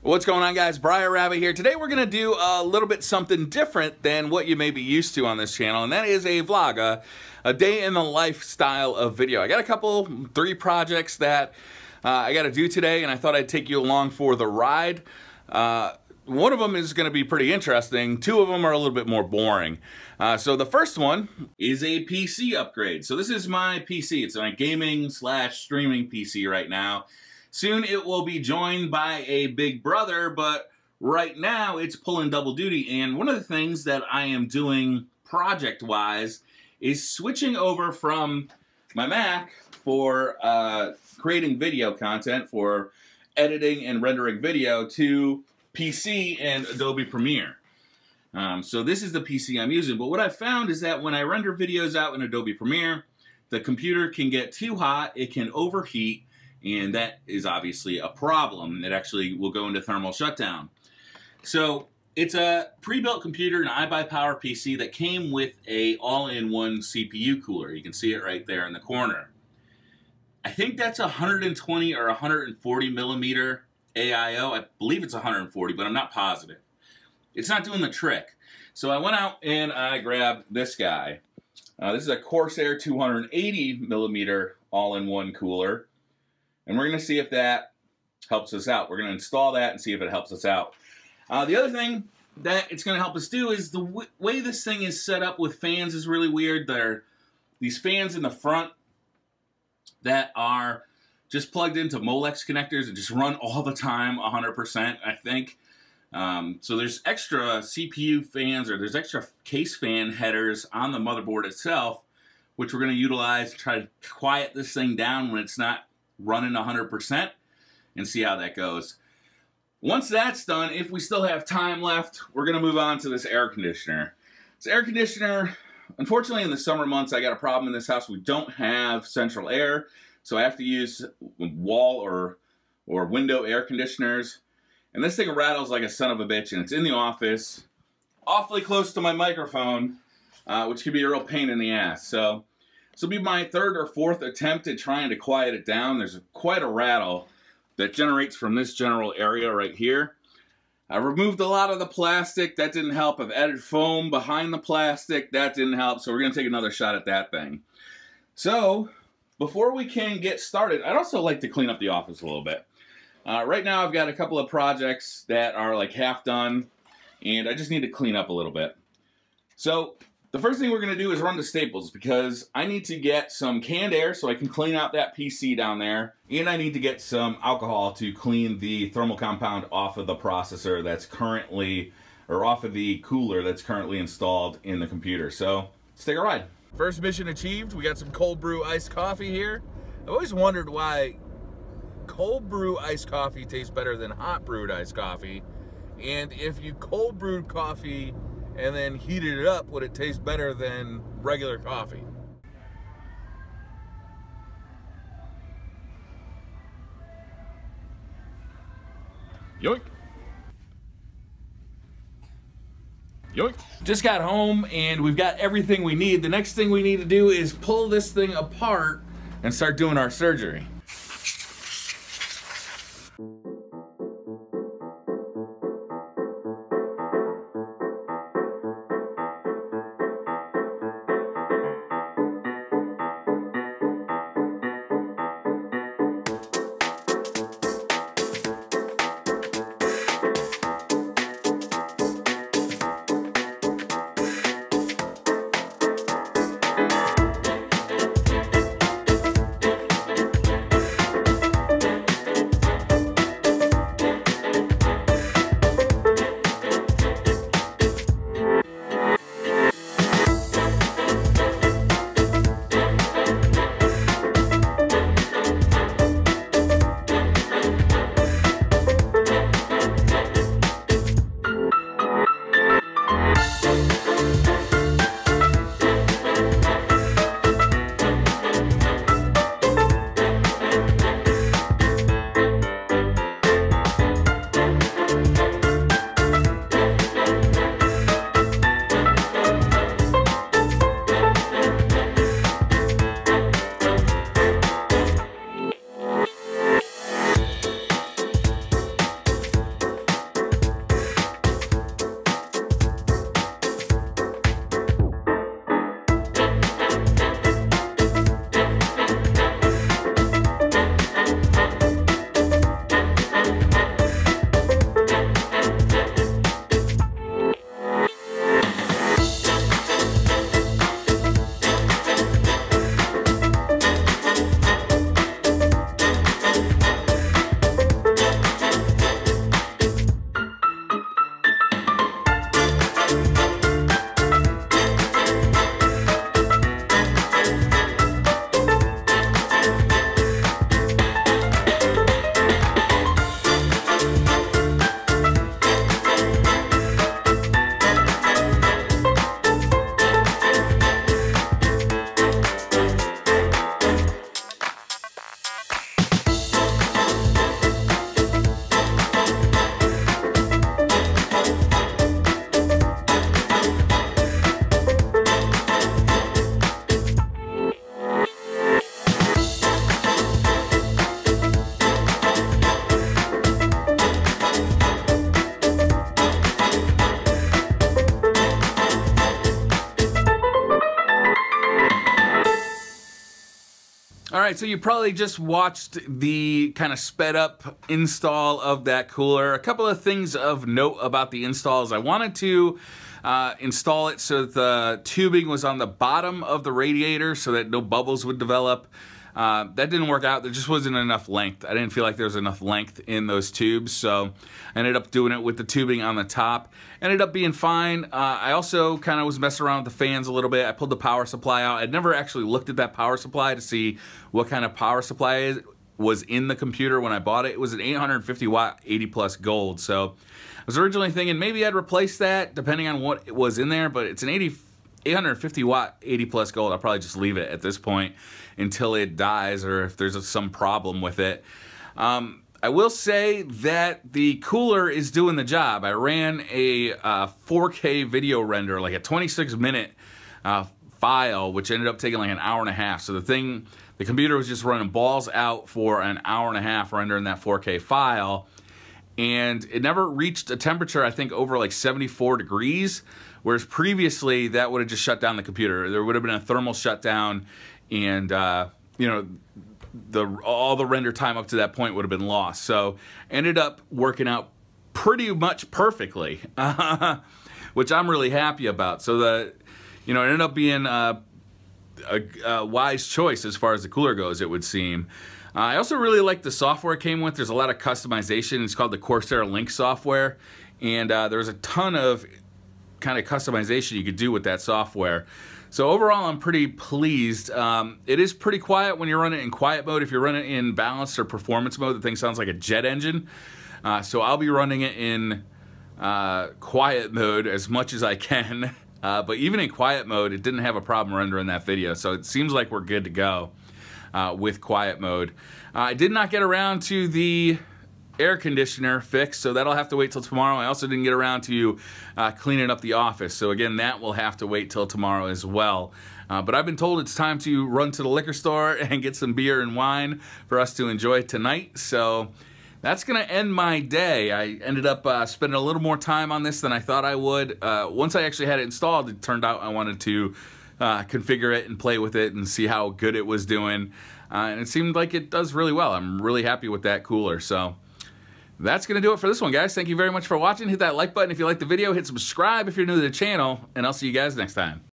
What's going on, guys? Briar Rabbit here. Today we're going to do a little bit something different than what you may be used to on this channel, and that is a vlog, a day in the lifestyle of video. I got three projects that I got to do today, and I thought I'd take you along for the ride. One of them is going to be pretty interesting. Two of them are a little bit more boring. So the first one is a PC upgrade. So this is my PC. It's my gaming/streaming PC right now. Soon it will be joined by a big brother, but right now it's pulling double duty. And one of the things that I am doing project-wise is switching over from my Mac for creating video content, for editing and rendering video, to PC and Adobe Premiere. So this is the PC I'm using. But what I've found is that when I render videos out in Adobe Premiere, the computer can get too hot, it can overheat, and that is obviously a problem. It actually will go into thermal shutdown. So it's a pre-built computer, an iBuyPower PC that came with a all-in-one CPU cooler. You can see it right there in the corner. I think that's 120 or 140 millimeter AIO. I believe it's 140, but I'm not positive. It's not doing the trick. So I went out and I grabbed this guy. This is a Corsair 280 millimeter all-in-one cooler. And we're going to see if that helps us out. We're going to install that and see if it helps us out. The other thing that it's going to help us do is the way this thing is set up with fans is really weird. There are these fans in the front that are just plugged into Molex connectors and just run all the time, 100%, I think. So there's extra CPU fans, or there's extra case fan headers on the motherboard itself, which we're going to utilize to try to quiet this thing down when it's not running 100%, and see how that goes. Once that's done, if we still have time left, we're going to move on to this air conditioner. This air conditioner, unfortunately in the summer months, I got a problem in this house. We don't have central air, so I have to use wall or window air conditioners. And this thing rattles like a son of a bitch, and it's in the office, awfully close to my microphone, which could be a real pain in the ass. So this will be my third or fourth attempt at trying to quiet it down. There's quite a rattle that generates from this general area right here. I removed a lot of the plastic. That didn't help. I've added foam behind the plastic. That didn't help. So we're going to take another shot at that thing. So before we can get started, I'd also like to clean up the office a little bit. Right now I've got a couple of projects that are like half done, and I just need to clean up a little bit. So the first thing we're going to do is run to Staples, because I need to get some canned air so I can clean out that PC down there, and I need to get some alcohol to clean the thermal compound off of the processor that's currently, or off of the cooler that's currently installed in the computer. So let's take a ride. First mission achieved. We got some cold brew iced coffee here. I've always wondered why cold brew iced coffee tastes better than hot brewed iced coffee, and if you cold brewed coffee and then heated it up, would it taste better than regular coffee? Yoink. Yoink. Just got home and we've got everything we need. The next thing we need to do is pull this thing apart and start doing our surgery. Alright, so you probably just watched the kind of sped up install of that cooler. A couple of things of note about the installs. I wanted to install it so that the tubing was on the bottom of the radiator so that no bubbles would develop. That didn't work out. There just wasn't enough length. I didn't feel like there was enough length in those tubes, so I ended up doing it with the tubing on the top. Ended up being fine. I also kind of was messing around with the fans a little bit. I pulled the power supply out. I'd never actually looked at that power supply to see what kind of power supply was in the computer when I bought it. It was an 850 watt 80 plus gold, so I was originally thinking maybe I'd replace that depending on what was in there, but it's an 850 watt 80 plus gold. I'll probably just leave it at this point until it dies or if there's some problem with it. I will say that the cooler is doing the job. I ran a 4K video render, like a 26-minute file, which ended up taking like an hour and a half. So the computer was just running balls out for an hour and a half rendering that 4K file, and it never reached a temperature, I think, over like 74 degrees, whereas previously that would have just shut down the computer. There would have been a thermal shutdown, and you know, all the render time up to that point would have been lost. So ended up working out pretty much perfectly, which I'm really happy about. So it ended up being a wise choice as far as the cooler goes, it would seem. I also really like the software it came with. There's a lot of customization. It's called the Corsair Link software, and there's a ton of kind of customization you could do with that software. So overall, I'm pretty pleased. It is pretty quiet when you run it in quiet mode. If you run it in balanced or performance mode, the thing sounds like a jet engine. So I'll be running it in quiet mode as much as I can. But even in quiet mode, it didn't have a problem rendering that video. So it seems like we're good to go with quiet mode. I did not get around to the air conditioner fix, so that'll have to wait till tomorrow. I also didn't get around to cleaning up the office, so again, that will have to wait till tomorrow as well. But I've been told it's time to run to the liquor store and get some beer and wine for us to enjoy tonight, so that's gonna end my day. I ended up spending a little more time on this than I thought I would. Once I actually had it installed, it turned out I wanted to configure it and play with it and see how good it was doing, and it seemed like it does really well. I'm really happy with that cooler, so that's going to do it for this one, guys. Thank you very much for watching. Hit that like button if you liked the video. Hit subscribe if you're new to the channel, and I'll see you guys next time.